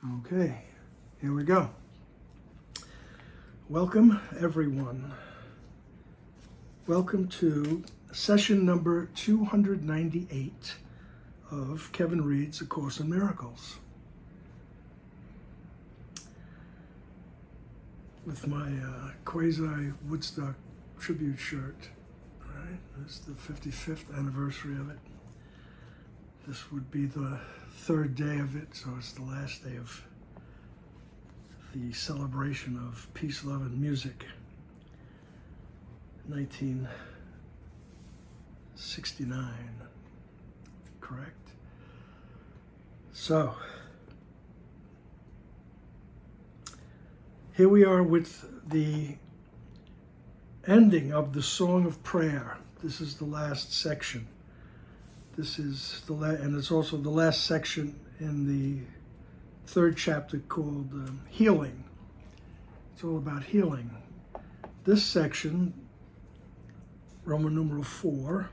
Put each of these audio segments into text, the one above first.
Okay, here we go. Welcome, everyone. Welcome to session number 298 of Kevin Reed's A Course in Miracles. With my quasi-Woodstock tribute shirt, right? It's the 55th anniversary of it. This would be the third day of it, so it's the last day of the celebration of peace, love, and music. 1969, correct? So, here we are with the ending of the Song of Prayer. This is the last section. This is and it's also the last section in the third chapter called Healing. It's all about healing. This section, Roman numeral 4,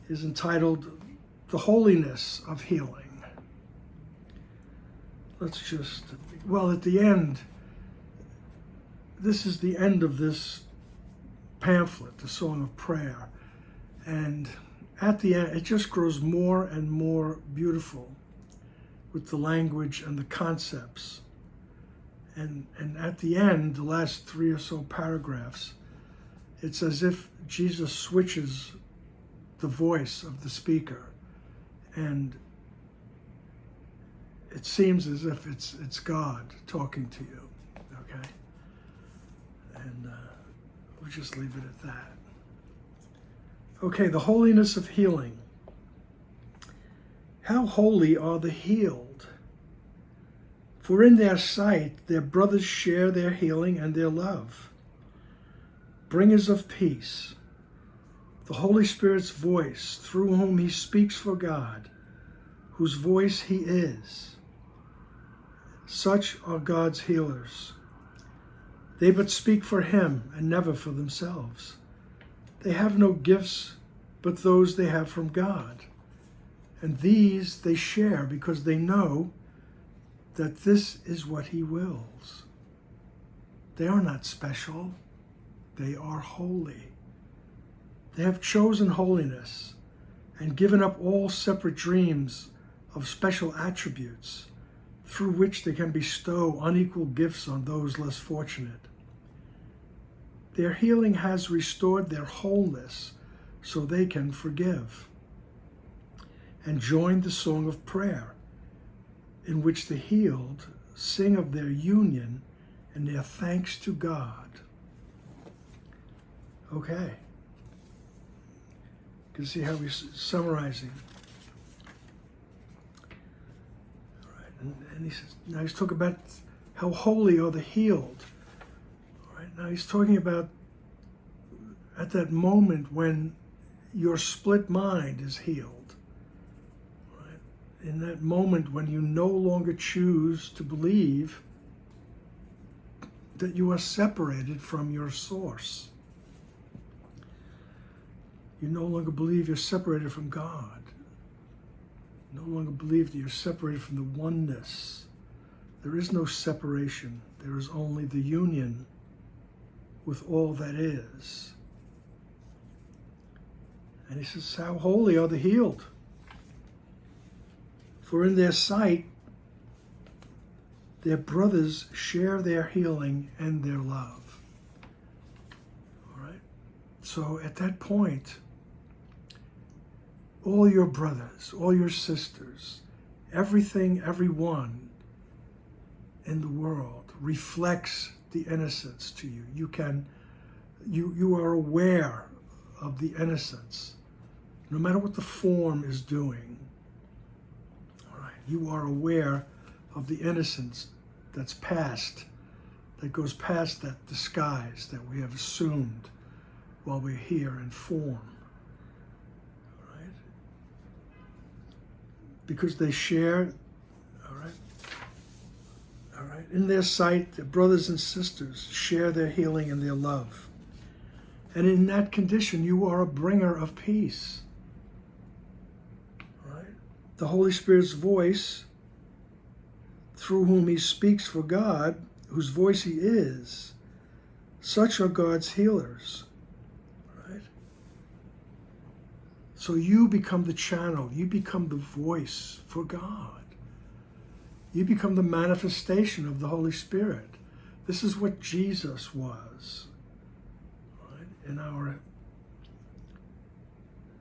is entitled The Holiness of Healing. At the end, this is the end of this pamphlet, the Song of Prayer. And at the end, it just grows more and more beautiful with the language and the concepts. And at the end, the last 3 or so paragraphs, it's as if Jesus switches the voice of the speaker, and it seems as if it's God talking to you, okay? And we'll just leave it at that. Okay, the holiness of healing. How holy are the healed? For in their sight their brothers share their healing and their love. Bringers of peace, the Holy Spirit's voice, through whom he speaks for God, whose voice he is. Such are God's healers. They but speak for him and never for themselves. They have no gifts but those they have from God. And these they share because they know that this is what he wills. They are not special. They are holy. They have chosen holiness and given up all separate dreams of special attributes through which they can bestow unequal gifts on those less fortunate. Their healing has restored their wholeness so they can forgive. And join the song of prayer, in which the healed sing of their union and their thanks to God. Okay. You can see how we're summarizing. All right. And he says, now he's talking about how holy are the healed. Now he's talking about at that moment when your split mind is healed. Right? In that moment when you no longer choose to believe that you are separated from your source. You no longer believe you're separated from God. You no longer believe that you're separated from the oneness. There is no separation. There is only the union with all that is. And he says, how holy are the healed? For in their sight, their brothers share their healing and their love. All right? So at that point, all your brothers, all your sisters, everything, everyone in the world reflects the innocence to you. You are aware of the innocence, no matter what the form is doing. All right, you are aware of the innocence that's past, that goes past that disguise that we have assumed while we're here in form. All right, because they share. All right. In their sight, their brothers and sisters share their healing and their love. And in that condition, you are a bringer of peace. All right? The Holy Spirit's voice, through whom he speaks for God, whose voice he is, such are God's healers. Right? So you become the channel, you become the voice for God. You become the manifestation of the Holy Spirit. This is what Jesus was, right? In our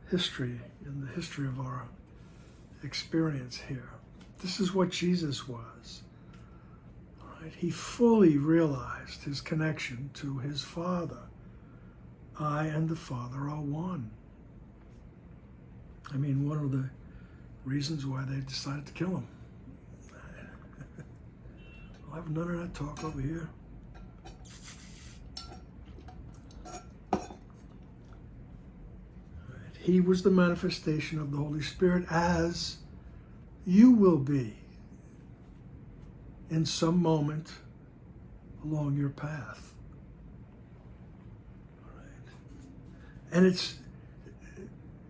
history, in the history of our experience here. This is what Jesus was. Right? He fully realized his connection to his Father. I and the Father are one. I mean, one of the reasons why they decided to kill him. I'll have none of that talk over here. He was the manifestation of the Holy Spirit, as you will be in some moment along your path. Right. And it's,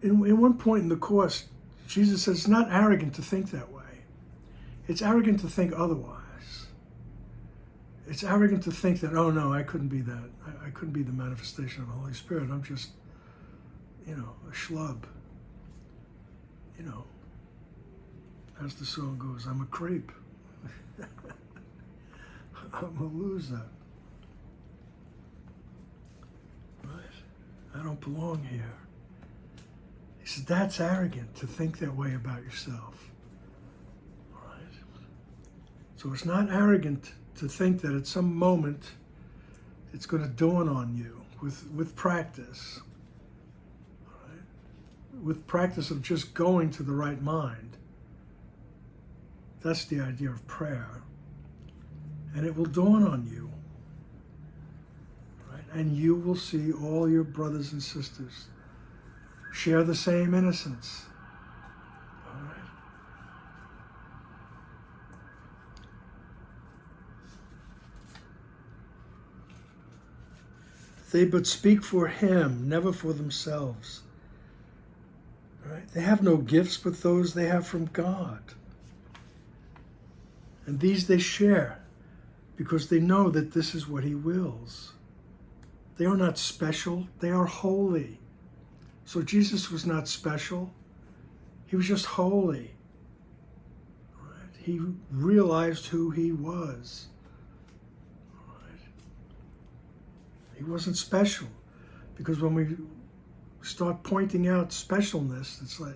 in one point in the Course, Jesus says it's not arrogant to think that way. It's arrogant to think otherwise. It's arrogant to think that, oh no, I couldn't be that. I couldn't be the manifestation of the Holy Spirit. I'm just, a schlub. As the song goes, I'm a creep. I'm a loser. Right? I don't belong here. He said, that's arrogant to think that way about yourself. Right? So it's not arrogant to think that at some moment it's going to dawn on you with practice. Right? With practice of just going to the right mind. That's the idea of prayer. And it will dawn on you. Right? And you will see all your brothers and sisters share the same innocence. All right? They but speak for him, never for themselves. All right? They have no gifts but those they have from God. And these they share because they know that this is what he wills. They are not special, they are holy. So Jesus was not special, he was just holy. Right? He realized who he was. Right? He wasn't special, because when we start pointing out specialness, it's like,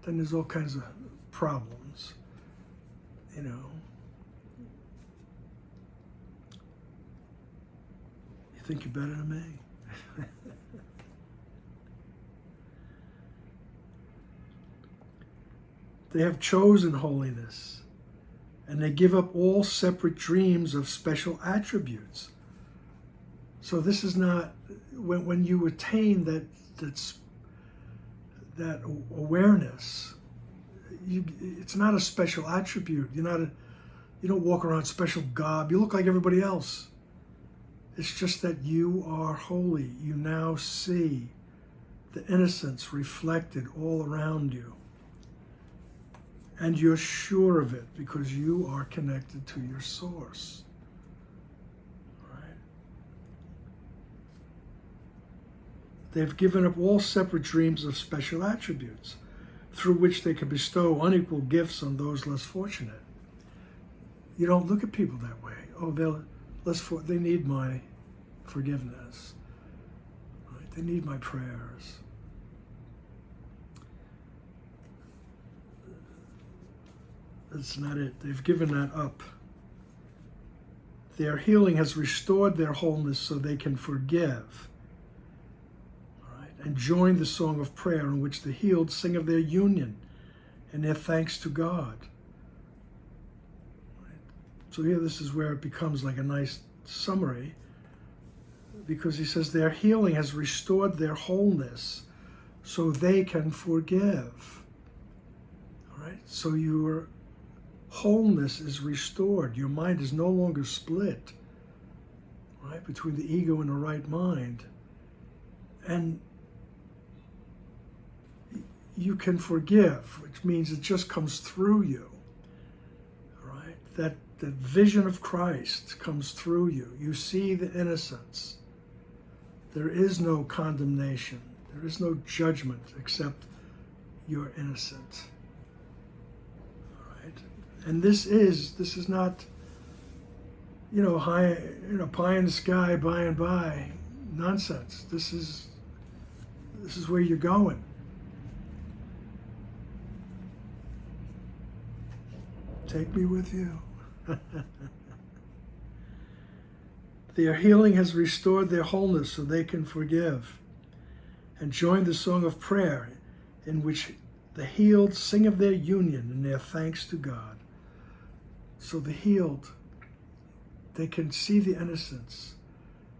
then there's all kinds of problems. You think you're better than me? They have chosen holiness, and they give up all separate dreams of special attributes. So this is not, when you attain that awareness, it's not a special attribute. You don't walk around special garb. You look like everybody else. It's just that you are holy. You now see the innocence reflected all around you. And you're sure of it because you are connected to your source. Right? They've given up all separate dreams of special attributes through which they can bestow unequal gifts on those less fortunate. You don't look at people that way. Oh, they need my forgiveness. Right? They need my prayers. That's not it. They've given that up. Their healing has restored their wholeness so they can forgive. Right? And join the song of prayer in which the healed sing of their union and their thanks to God. Right? So here this is where it becomes like a nice summary, because he says their healing has restored their wholeness so they can forgive. All right? So your wholeness is restored. Your mind is no longer split, right, between the ego and the right mind. And you can forgive, which means it just comes through you, right? that vision of Christ comes through you. You see the innocence. There is no condemnation. There is no judgment except you're innocent. All right? And this is not, high, pie in the sky, by and by nonsense. This is where you're going. Take me with you. Their healing has restored their wholeness so they can forgive. And join the song of prayer in which the healed sing of their union and their thanks to God. So the healed, they can see the innocence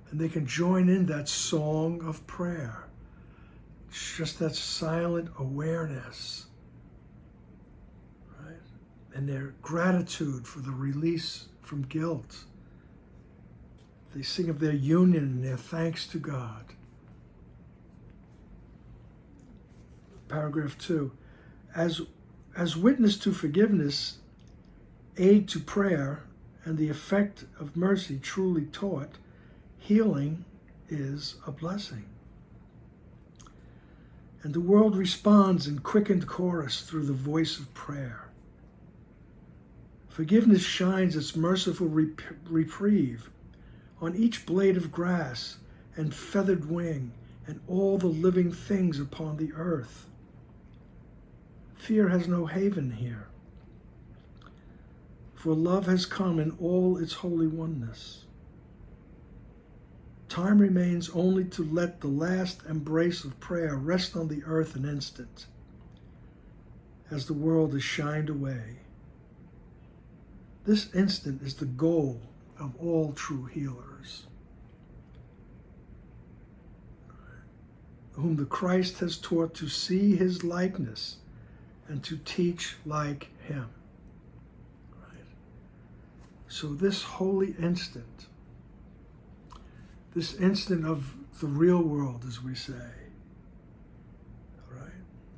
and they can join in that song of prayer. It's just that silent awareness, right? And their gratitude for the release from guilt. They sing of their union and their thanks to God. Paragraph 2. As witness to forgiveness, aid to prayer, and the effect of mercy truly taught, healing is a blessing. And the world responds in quickened chorus through the voice of prayer. Forgiveness shines its merciful reprieve on each blade of grass and feathered wing and all the living things upon the earth. Fear has no haven here, for love has come in all its holy oneness. Time remains only to let the last embrace of prayer rest on the earth an instant, as the world is shined away. This instant is the goal of all true healers, whom the Christ has taught to see his likeness and to teach like him. Right? So this holy instant, this instant of the real world, as we say, right,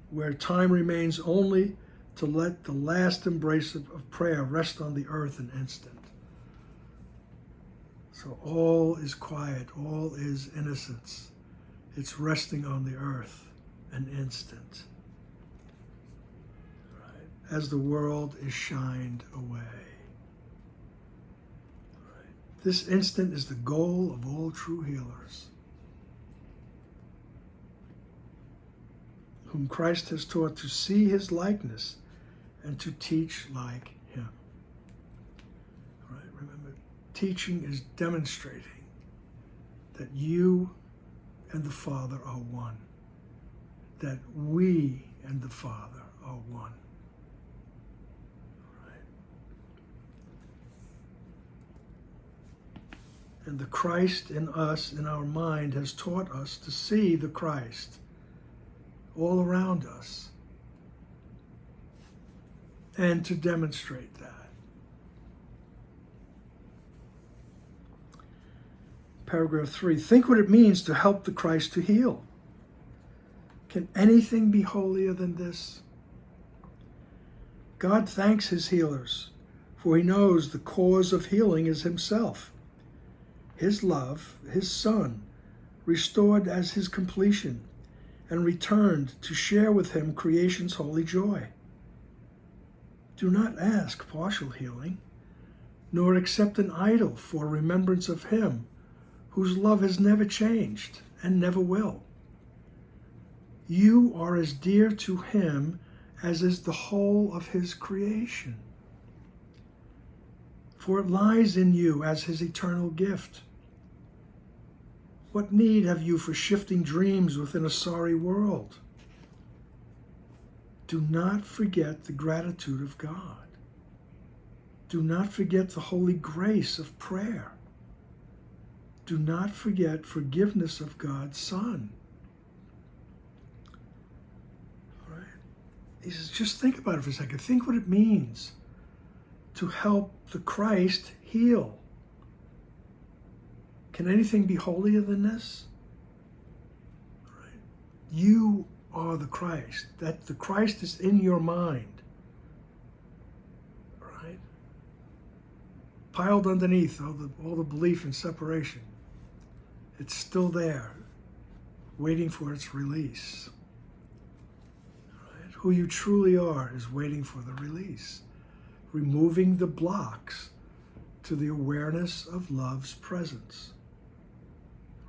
where time remains only to let the last embrace of prayer rest on the earth an instant. So all is quiet, all is innocence. It's resting on the earth an instant, right, as the world is shined away. Right. This instant is the goal of all true healers, whom Christ has taught to see his likeness and to teach like him. All right, remember, teaching is demonstrating that you and the Father are one, that we and the Father are one. Right? And the Christ in us, in our mind, has taught us to see the Christ all around us and to demonstrate that. Paragraph 3, think what it means to help the Christ to heal. Can anything be holier than this? God thanks his healers, for he knows the cause of healing is himself. His love, his Son, restored as his completion, and returned to share with him creation's holy joy. Do not ask partial healing, nor accept an idol for remembrance of him whose love has never changed and never will. You are as dear to him as is the whole of his creation, for it lies in you as his eternal gift. What need have you for shifting dreams within a sorry world? Do not forget the gratitude of God. Do not forget the holy grace of prayer. Do not forget forgiveness of God's Son. All right? He says, just think about it for a second. Think what it means to help the Christ heal. Can anything be holier than this? All right. You are the Christ. That the Christ is in your mind. Right? piled underneath all the belief in separation. It's still there, waiting for its release. Right? Who you truly are is waiting for the release, removing the blocks to the awareness of love's presence.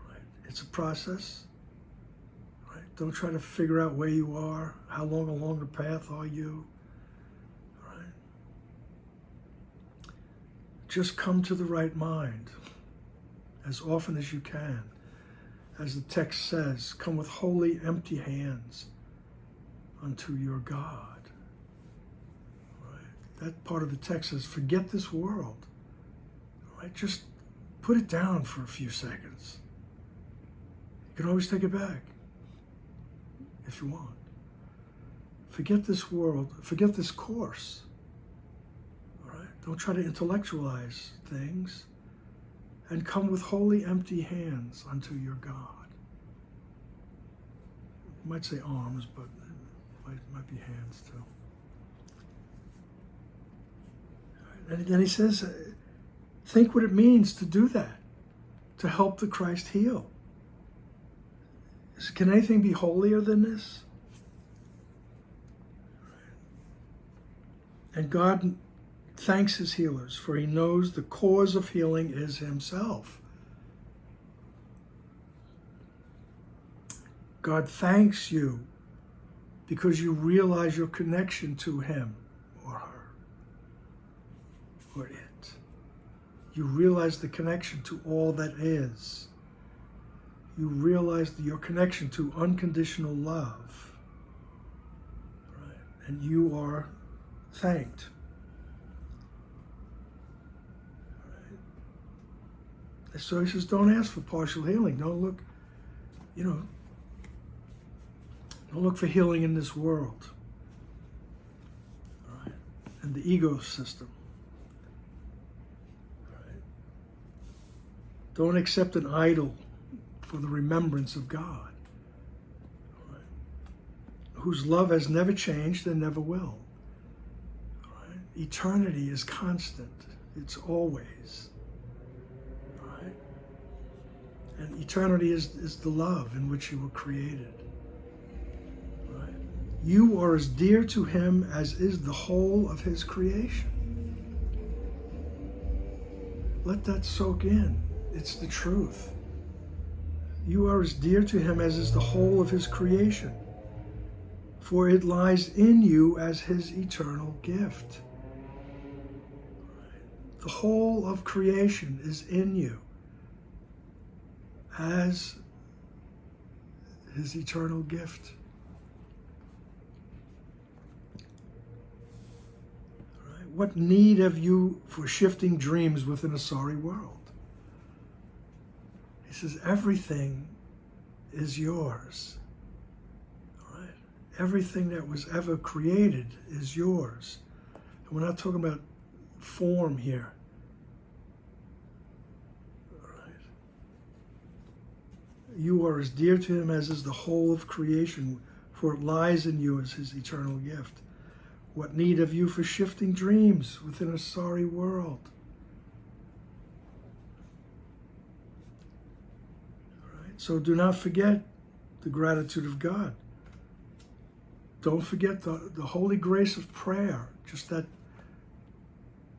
Right? It's a process. Right? Don't try to figure out where you are. How long along the path are you? Right? Just come to the right mind as often as you can. As the text says, come with holy, empty hands unto your God. Right? That part of the text says, forget this world. Right? Just put it down for a few seconds. You can always take it back if you want. Forget this world. Forget this course. All right? Don't try to intellectualize things. And come with holy, empty hands unto your God. You might say arms, but it might be hands too. And then he says, think what it means to do that, to help the Christ heal. Can anything be holier than this? And God thanks his healers, for he knows the cause of healing is himself. God thanks you because you realize your connection to him or her or it. You realize the connection to all that is. You realize your connection to unconditional love. Right? And you are thanked. So he says, don't ask for partial healing. Don't look, don't look for healing in this world. All right? And the ego system. All right? Don't accept an idol for the remembrance of God. All right? Whose love has never changed and never will. All right? Eternity is constant. It's always. And eternity is the love in which you were created. Right? You are as dear to him as is the whole of his creation. Let that soak in. It's the truth. You are as dear to him as is the whole of his creation, for it lies in you as his eternal gift. Right? The whole of creation is in you as his eternal gift. Right? What need have you for shifting dreams within a sorry world? He says, everything is yours. Right? Everything that was ever created is yours. And we're not talking about form here. You are as dear to him as is the whole of creation, for it lies in you as his eternal gift. What need have you for shifting dreams within a sorry world? All right? So do not forget the gratitude of God. Don't forget the holy grace of prayer, just that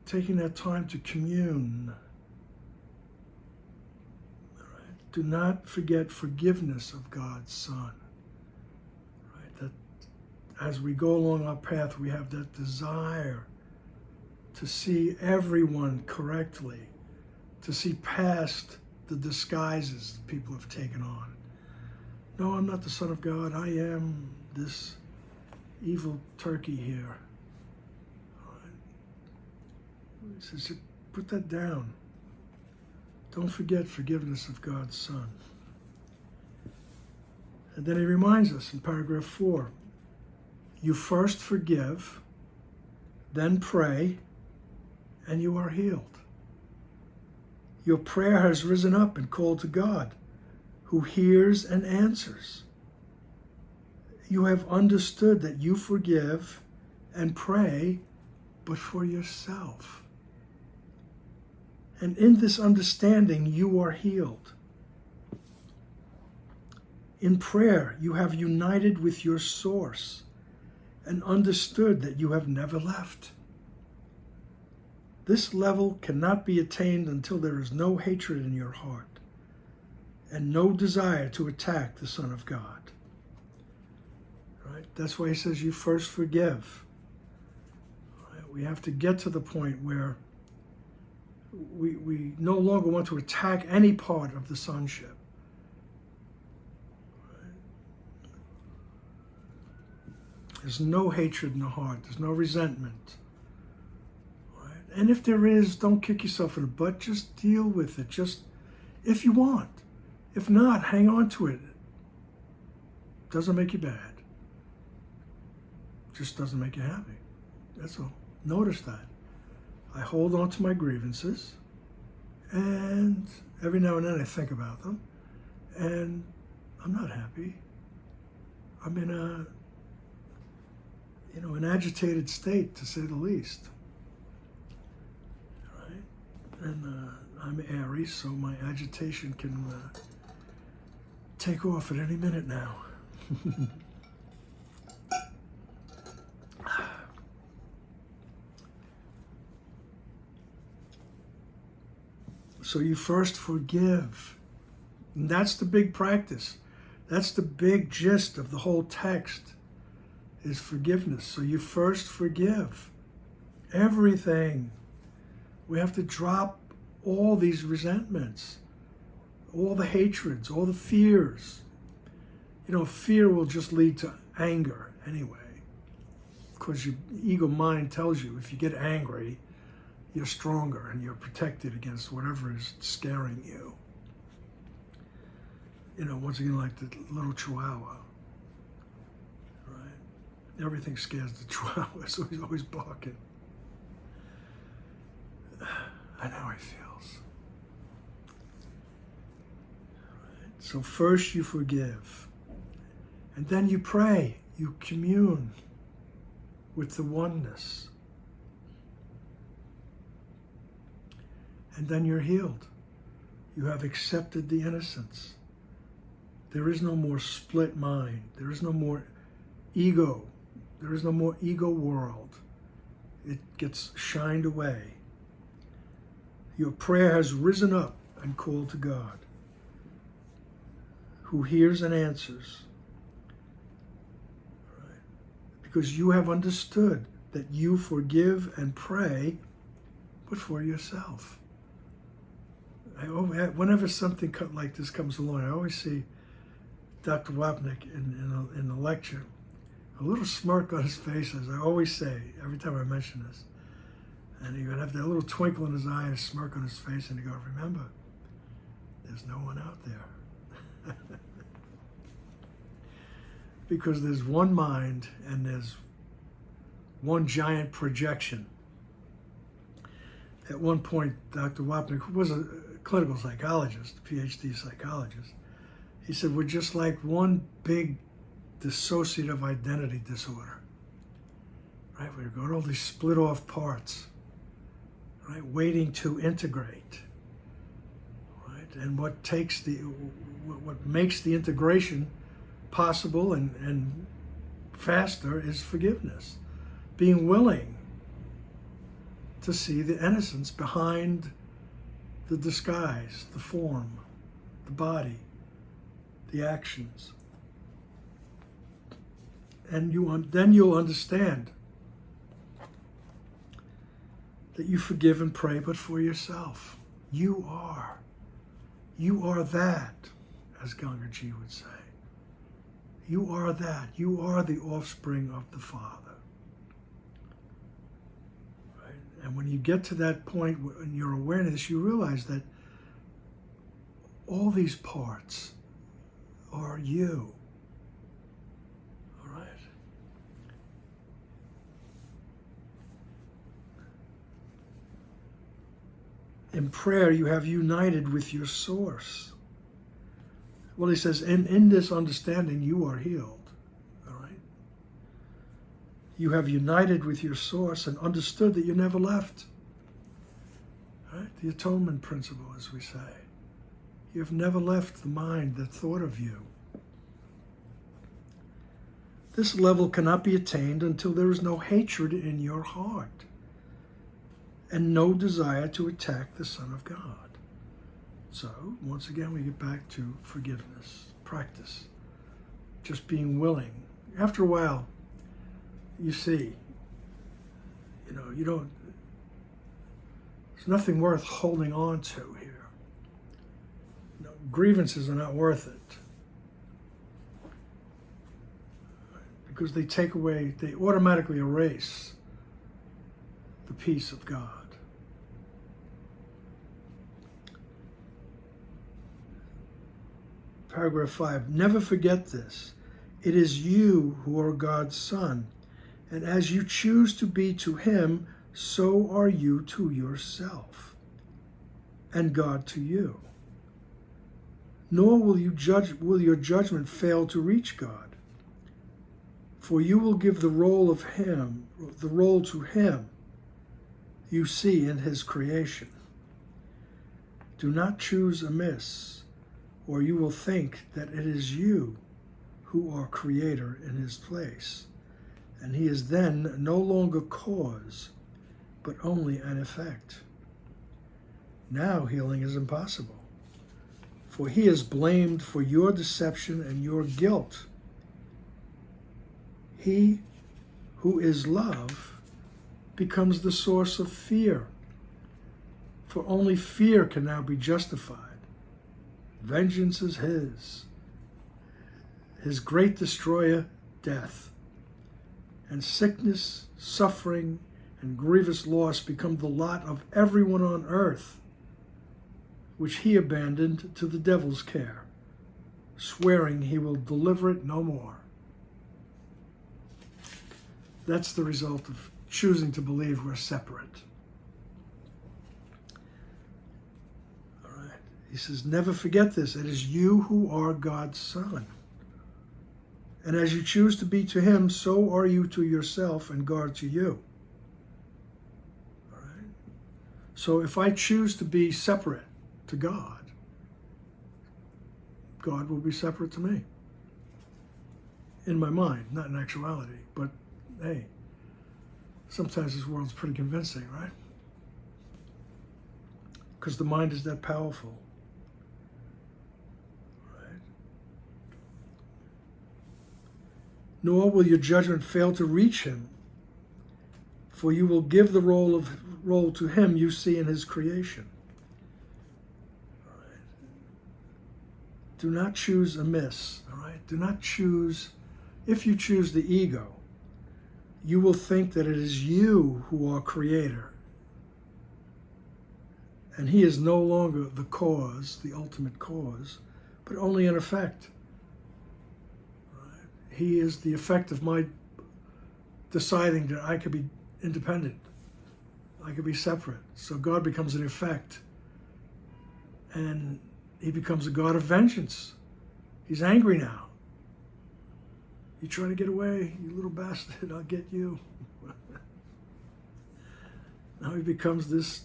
taking that time to commune. Do not forget forgiveness of God's Son. Right? That as we go along our path, we have that desire to see everyone correctly, to see past the disguises that people have taken on. No, I'm not the Son of God. I am this evil turkey here. All right? He says, put that down. Don't forget forgiveness of God's Son. And then he reminds us in paragraph 4, you first forgive, then pray, and you are healed. Your prayer has risen up and called to God, who hears and answers. You have understood that you forgive and pray, but for yourself. And in this understanding, you are healed. In prayer, you have united with your source and understood that you have never left. This level cannot be attained until there is no hatred in your heart and no desire to attack the Son of God. Right? That's why he says you first forgive. Right? We have to get to the point where we no longer want to attack any part of the sonship. Right? There's no hatred in the heart. There's no resentment. Right? And if there is, don't kick yourself in the butt. Just deal with it. Just if you want. If not, hang on to it. Doesn't make you bad. Just doesn't make you happy. That's all. Notice that. I hold on to my grievances, and every now and then I think about them, and I'm not happy. I'm in an agitated state, to say the least. Right? And I'm Aries, so my agitation can take off at any minute now. So you first forgive. And that's the big practice. That's the big gist of the whole text, is forgiveness. So you first forgive everything. We have to drop all these resentments, all the hatreds, all the fears. Fear will just lead to anger anyway. Because your ego mind tells you if you get angry, you're stronger and you're protected against whatever is scaring you. Once again, like the little chihuahua, right? Everything scares the chihuahua, so he's always barking. I know how he feels. Right? So first you forgive, and then you pray, you commune with the oneness. And then you're healed. You have accepted the innocence. There is no more split mind. There is no more ego. There is no more ego world. It gets shined away. Your prayer has risen up and called to God, who hears and answers. Right? Because you have understood that you forgive and pray, but for yourself. Whenever something like this comes along, I always see Dr. Wapnick in the lecture, a little smirk on his face, as I always say every time I mention this. And he would have that little twinkle in his eye and a smirk on his face, and he'd go, remember, there's no one out there. Because there's one mind and there's one giant projection. At one point, Dr. Wapnick, who was a clinical psychologist, a PhD psychologist, he said, we're just like one big dissociative identity disorder, right? We've got all these split off parts, right? Waiting to integrate, right? And what makes the integration possible and faster is forgiveness. Being willing to see the innocence behind the disguise, the form, the body, the actions. And then you'll understand that you forgive and pray, but for yourself. You are that, as Gangaji would say. You are that. You are the offspring of the Father. And when you get to that point in your awareness, you realize that all these parts are you. All right? In prayer, you have united with your source. Well, he says, in this understanding, you are healed. You have united with your source and understood that you never left. Right? Right? The atonement principle, as we say. You have never left the mind that thought of you. This level cannot be attained until there is no hatred in your heart and no desire to attack the Son of God. So, once again, we get back to forgiveness, practice, just being willing. After a while, you see, there's nothing worth holding on to here. Grievances are not worth it. Because they automatically erase the peace of God. Paragraph 5, never forget this. It is you who are God's son, and as you choose to be to him, so are you to yourself, and God to you. Nor will your judgment fail to reach God. For you will give the role to him you see in his creation. Do not choose amiss, or you will think that it is you who are creator in his place, and he is then no longer cause, but only an effect. Now healing is impossible, for he is blamed for your deception and your guilt. He who is love becomes the source of fear, for only fear can now be justified. Vengeance is his great destroyer, death, and sickness, suffering, and grievous loss become the lot of everyone on earth, which he abandoned to the devil's care, swearing he will deliver it no more. That's the result of choosing to believe we're separate. All right. He says, never forget this. It is you who are God's son. And as you choose to be to him, so are you to yourself and God to you. All right. So if I choose to be separate to God, God will be separate to me. In my mind, not in actuality, but hey, sometimes this world's pretty convincing, right? Because the mind is that powerful. Right? Nor will your judgment fail to reach him, for you will give the role to him you see in his creation. All right? Do not choose amiss, all right? Do not choose, if you choose the ego, you will think that it is you who are creator. And he is no longer the cause, the ultimate cause, but only an effect. Right? He is the effect of my deciding that I could be independent. I could be separate. So God becomes an effect. And he becomes a God of vengeance. He's angry now. You trying to get away, you little bastard, I'll get you. Now he becomes this,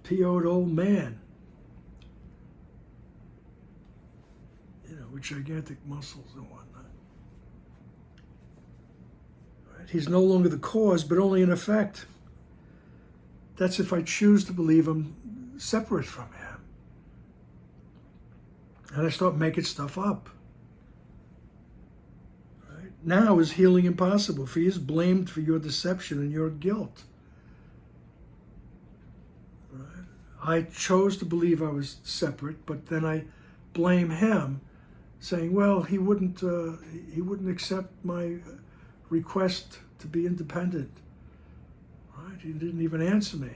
PO'd old man. With gigantic muscles and whatnot. Right? He's no longer the cause, but only an effect. That's if I choose to believe I'm separate from him. And I start making stuff up. Now is healing impossible, for he is blamed for your deception and your guilt. Right? I chose to believe I was separate, but then I blame him, saying, well, he wouldn't accept my request to be independent. Right? He didn't even answer me.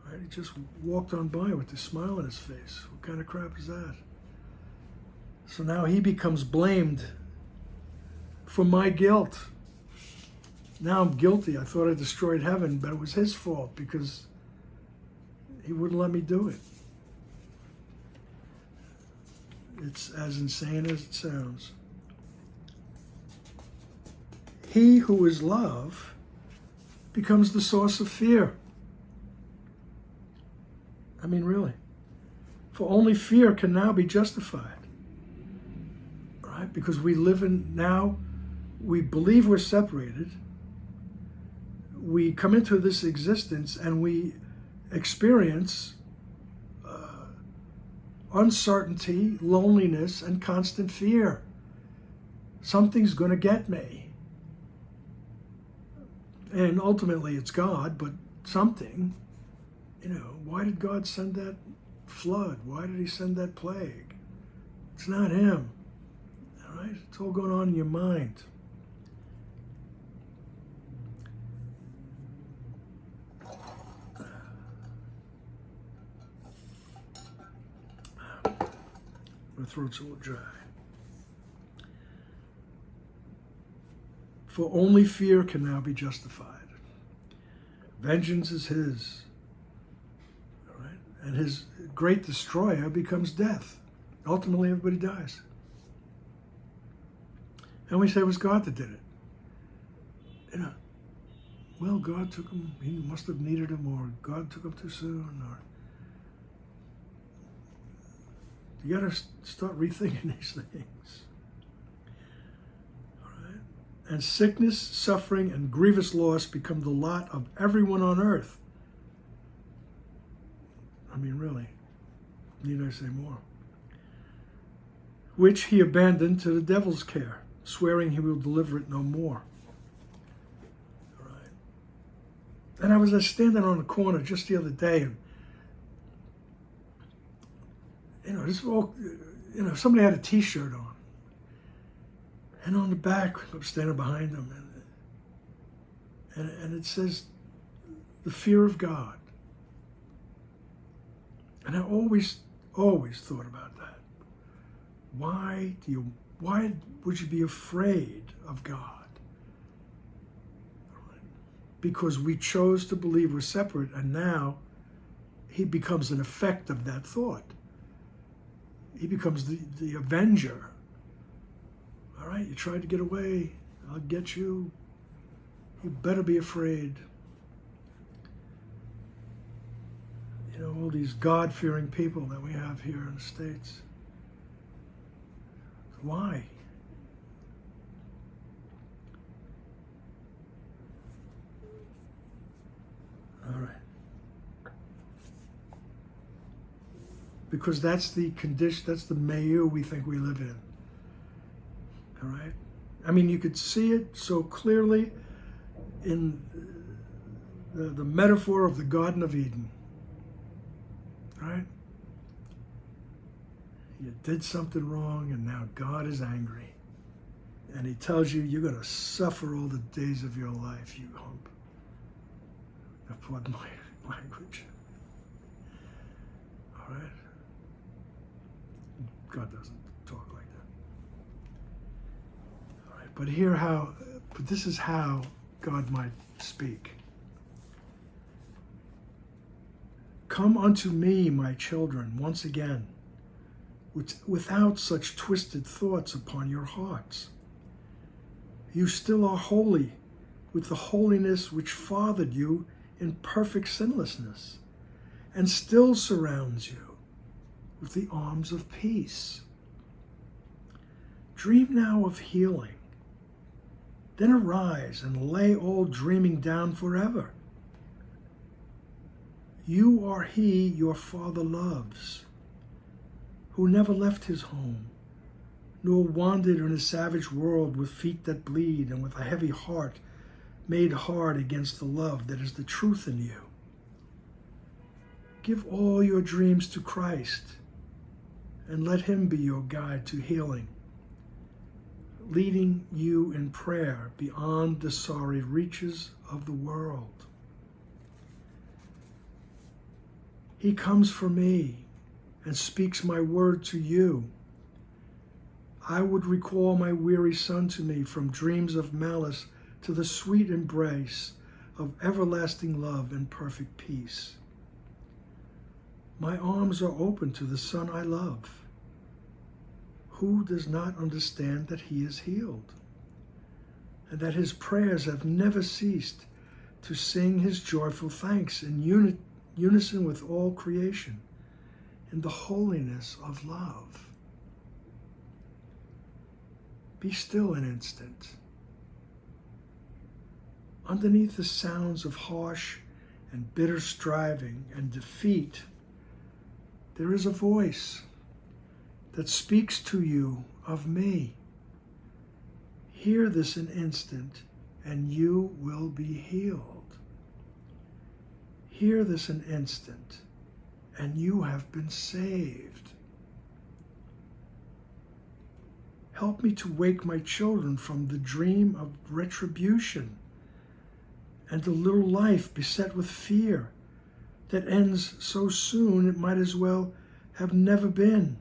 Right? He just walked on by with a smile on his face. What kind of crap is that? So now he becomes blamed for my guilt. Now I'm guilty. I thought I destroyed heaven, but it was his fault because he wouldn't let me do it. It's as insane as it sounds. He who is love becomes the source of fear. I mean, really. For only fear can now be justified. Right? Because we live in now, we believe we're separated. We come into this existence and we experience uncertainty, loneliness, and constant fear. Something's going to get me. And ultimately it's God, but something. Why did God send that flood? Why did he send that plague? It's not him. All right? It's all going on in your mind. My throat's a little dry. For only fear can now be justified. Vengeance is his. All right? And his great destroyer becomes death. Ultimately, everybody dies. And we say it was God that did it. Well, God took him, he must have needed him, or God took him too soon, or... You got to start rethinking these things. All right? And sickness, suffering, and grievous loss become the lot of everyone on earth. I mean, really, need I say more? Which he abandoned to the devil's care, swearing he will deliver it no more. All right? And I was standing on the corner just the other day, and somebody had a T-shirt on, and on the back, I'm standing behind them, and it says, "The fear of God." And I always thought about that. Why would you be afraid of God? Because we chose to believe we're separate, and now he becomes an effect of that thought. He becomes the avenger. All right, you tried to get away, I'll get you. You better be afraid. All these God-fearing people that we have here in the States. Why? All right. Because that's the condition, that's the milieu we think we live in. All right? I mean, you could see it so clearly in the metaphor of the Garden of Eden. Right? You did something wrong, and now God is angry. And he tells you, you're going to suffer all the days of your life, you hump. Pardon my language. All right? God doesn't talk like that. All right, but this is how God might speak. Come unto me, my children, once again, without such twisted thoughts upon your hearts. You still are holy, with the holiness which fathered you in perfect sinlessness, and still surrounds you with the arms of peace. Dream now of healing, then arise and lay all dreaming down forever. You are he your Father loves, who never left his home, nor wandered in a savage world with feet that bleed and with a heavy heart made hard against the love that is the truth in you. Give all your dreams to Christ, and let him be your guide to healing, leading you in prayer beyond the sorry reaches of the world. He comes for me and speaks my word to you. I would recall my weary son to me from dreams of malice to the sweet embrace of everlasting love and perfect peace. My arms are open to the son I love. Who does not understand that he is healed, and that his prayers have never ceased to sing his joyful thanks in unison with all creation in the holiness of love. Be still an instant. Underneath the sounds of harsh and bitter striving and defeat, there is a voice that speaks to you of me. Hear this an instant, and you will be healed. Hear this an instant, and you have been saved. Help me to wake my children from the dream of retribution and a little life beset with fear that ends so soon it might as well have never been.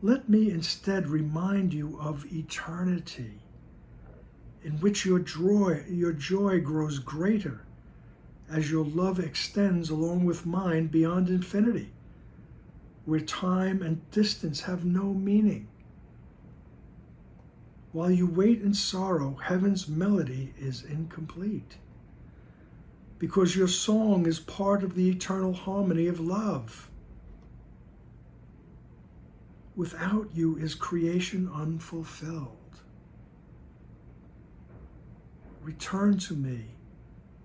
Let me instead remind you of eternity, in which your joy grows greater as your love extends along with mine beyond infinity, where time and distance have no meaning. While you wait in sorrow, heaven's melody is incomplete, because your song is part of the eternal harmony of love. Without you is creation unfulfilled. Return to me,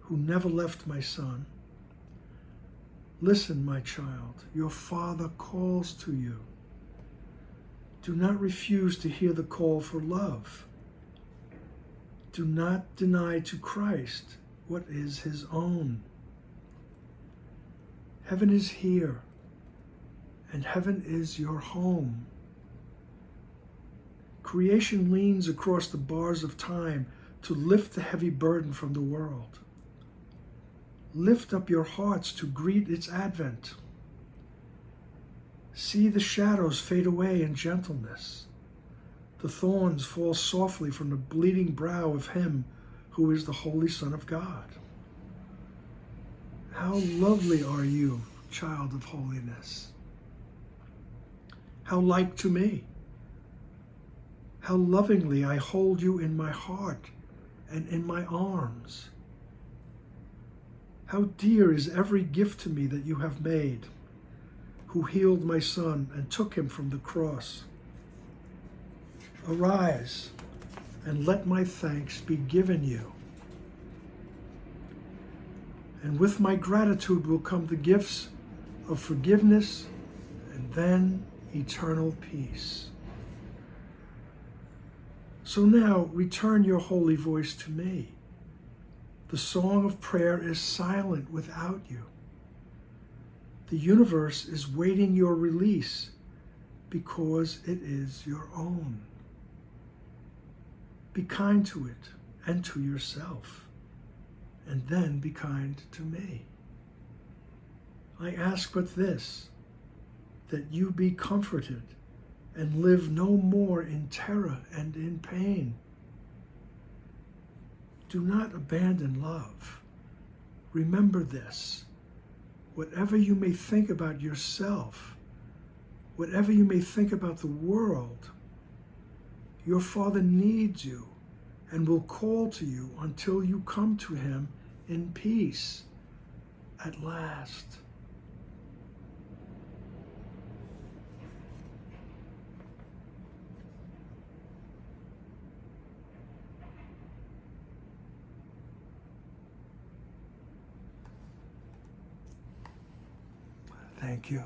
who never left my son. Listen, my child, your Father calls to you. Do not refuse to hear the call for love. Do not deny to Christ what is his own. Heaven is here, and heaven is your home. Creation leans across the bars of time to lift the heavy burden from the world. Lift up your hearts to greet its advent. See the shadows fade away in gentleness. The thorns fall softly from the bleeding brow of him who is the Holy Son of God. How lovely are you, child of holiness. How like to me. How lovingly I hold you in my heart and in my arms. How dear is every gift to me that you have made, who healed my son and took him from the cross. Arise and let my thanks be given you. And with my gratitude will come the gifts of forgiveness and then eternal peace. So now return your holy voice to me. The song of prayer is silent without you. The universe is waiting your release because it is your own. Be kind to it and to yourself, and then be kind to me. I ask but this, that you be comforted and live no more in terror and in pain. Do not abandon love. Remember this. Whatever you may think about yourself, whatever you may think about the world, your Father needs you and will call to you until you come to him in peace at last. Thank you.